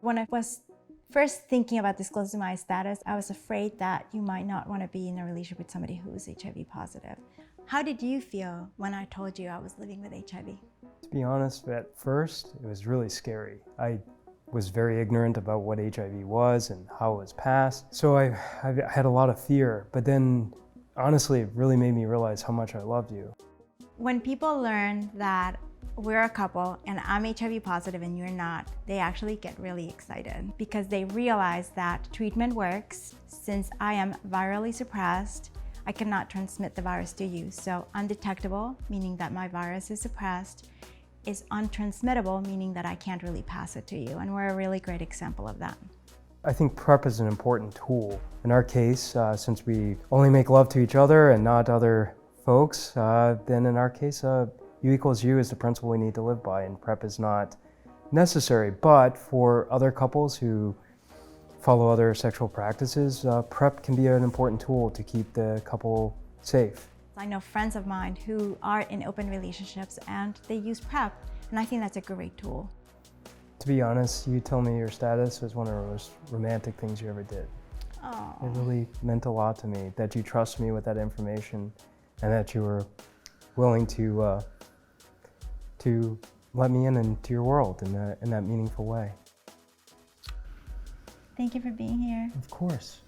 When I was first thinking about disclosing my status, I was afraid that you might not want to be in a relationship with somebody who is HIV positive. How did you feel when I told you I was living with HIV? To be honest, at first, it was really scary. I was very ignorant about what HIV was and how it was passed. So I had a lot of fear, but then honestly, it really made me realize how much I loved you. When people learn that we're a couple and I'm HIV positive and you're not, they actually get really excited because they realize that treatment works. Since I am virally suppressed, I cannot transmit the virus to you. So undetectable, meaning that my virus is suppressed, is untransmittable, meaning that I can't really pass it to you. And we're a really great example of that. I think PrEP is an important tool. In our case, since we only make love to each other and not other folks, then in our case, U equals U is the principle we need to live by, and PrEP is not necessary. But for other couples who follow other sexual practices, PrEP can be an important tool to keep the couple safe. I know friends of mine who are in open relationships and they use PrEP, and I think that's a great tool. To be honest, you telling me your status was one of the most romantic things you ever did. Oh. It really meant a lot to me that you trust me with that information and that you were willing to let me into your world in that meaningful way. Thank you for being here. Of course.